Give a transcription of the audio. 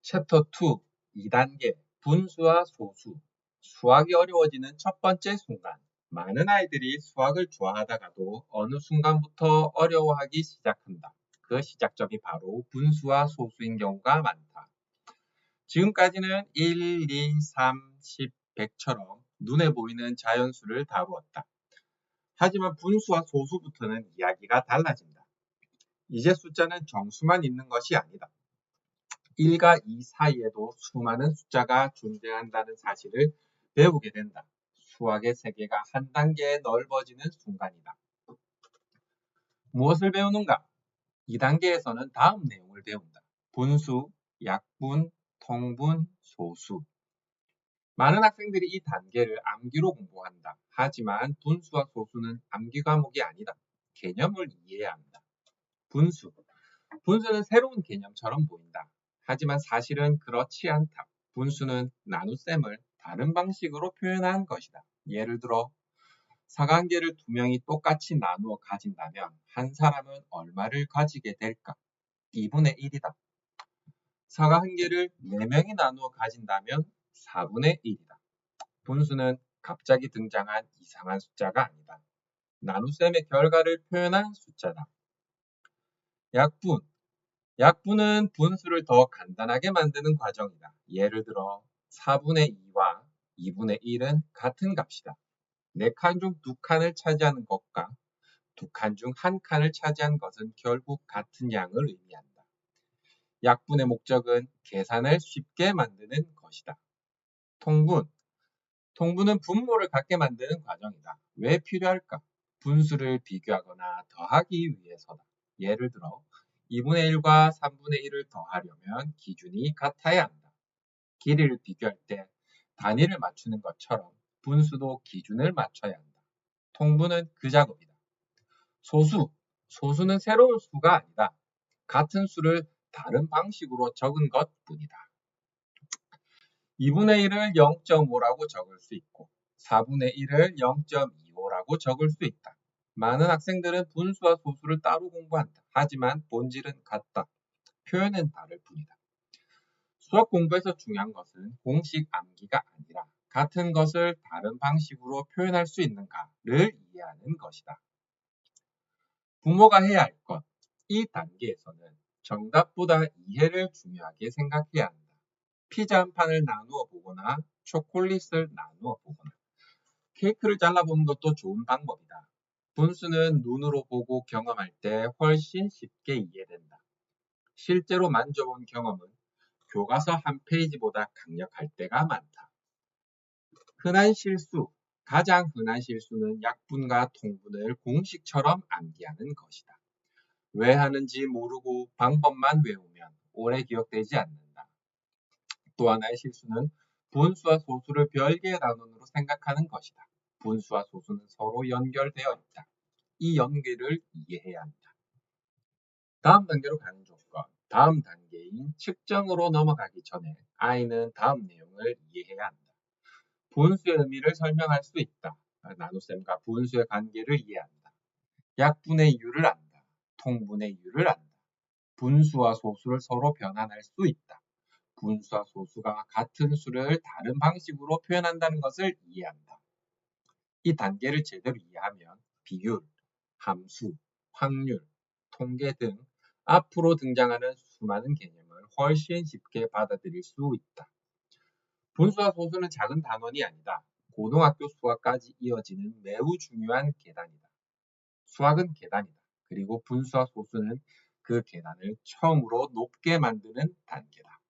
챕터 2, 2단계 분수와 소수. 수학이 어려워지는 첫 번째 순간. 많은 아이들이 수학을 좋아하다가도 어느 순간부터 어려워하기 시작한다. 그 시작점이 바로 분수와 소수인 경우가 많다. 지금까지는 1, 2, 3, 10, 100처럼 눈에 보이는 자연수를 다루었다. 하지만 분수와 소수부터는 이야기가 달라진다. 이제 숫자는 정수만 있는 것이 아니다. 1과 2 사이에도 수많은 숫자가 존재한다는 사실을 배우게 된다. 수학의 세계가 한 단계 넓어지는 순간이다. 무엇을 배우는가? 2단계에서는 다음 내용을 배운다. 분수, 약분, 통분, 소수. 많은 학생들이 이 단계를 암기로 공부한다. 하지만 분수와 소수는 암기 과목이 아니다. 개념을 이해해야 한다. 분수. 분수는 새로운 개념처럼 보인다. 하지만 사실은 그렇지 않다. 분수는 나눗셈을 다른 방식으로 표현한 것이다. 예를 들어 사관계를 두 명이 똑같이 나누어 가진다면 한 사람은 얼마를 가지게 될까? 2분의 1이다. 사관계를 4명이 나누어 가진다면 4분의 1이다. 분수는 갑자기 등장한 이상한 숫자가 아니다. 나눗셈의 결과를 표현한 숫자다. 약분. 약분은 분수를 더 간단하게 만드는 과정이다. 예를 들어 4분의 2와 2분의 1은 같은 값이다. 4칸 중 2칸을 차지하는 것과 2칸 중 1칸을 차지한 것은 결국 같은 양을 의미한다. 약분의 목적은 계산을 쉽게 만드는 것이다. 통분. 통분은 분모를 같게 만드는 과정이다. 왜 필요할까? 분수를 비교하거나 더하기 위해서다. 예를 들어 2분의 1과 3분의 1을 더하려면 기준이 같아야 한다. 길이를 비교할 때 단위를 맞추는 것처럼 분수도 기준을 맞춰야 한다. 통분은 그 작업이다. 소수. 소수는 새로운 수가 아니다. 같은 수를 다른 방식으로 적은 것뿐이다. 2분의 1을 0.5라고 적을 수 있고 4분의 1을 0.25라고 적을 수 있다. 많은 학생들은 분수와 소수를 따로 공부한다. 하지만 본질은 같다. 표현은 다를 뿐이다. 수학 공부에서 중요한 것은 공식 암기가 아니라 같은 것을 다른 방식으로 표현할 수 있는가를 이해하는 것이다. 부모가 해야 할 것. 이 단계에서는 정답보다 이해를 중요하게 생각해야 한다. 피자 한 판을 나누어 보거나 초콜릿을 나누어 보거나 케이크를 잘라보는 것도 좋은 방법이다. 분수는 눈으로 보고 경험할 때 훨씬 쉽게 이해된다. 실제로 만져본 경험은 교과서 한 페이지보다 강력할 때가 많다. 흔한 실수. 가장 흔한 실수는 약분과 통분을 공식처럼 암기하는 것이다. 왜 하는지 모르고 방법만 외우면 오래 기억되지 않는다. 또 하나의 실수는 분수와 소수를 별개의 단원으로 생각하는 것이다. 분수와 소수는 서로 연결되어 있다. 이 연결을 이해해야 한다. 다음 단계로 가는 조건. 다음 단계인 측정으로 넘어가기 전에 아이는 다음 내용을 이해해야 한다. 분수의 의미를 설명할 수 있다. 나눗셈과 분수의 관계를 이해한다. 약분의 이유를 안다. 통분의 이유를 안다. 분수와 소수를 서로 변환할 수 있다. 분수와 소수가 같은 수를 다른 방식으로 표현한다는 것을 이해한다. 이 단계를 제대로 이해하면 비율, 함수, 확률, 통계 등 앞으로 등장하는 수많은 개념을 훨씬 쉽게 받아들일 수 있다. 분수와 소수는 작은 단원이 아니다. 고등학교 수학까지 이어지는 매우 중요한 계단이다. 수학은 계단이다. 그리고 분수와 소수는 그 계단을 처음으로 높게 만드는 단계다.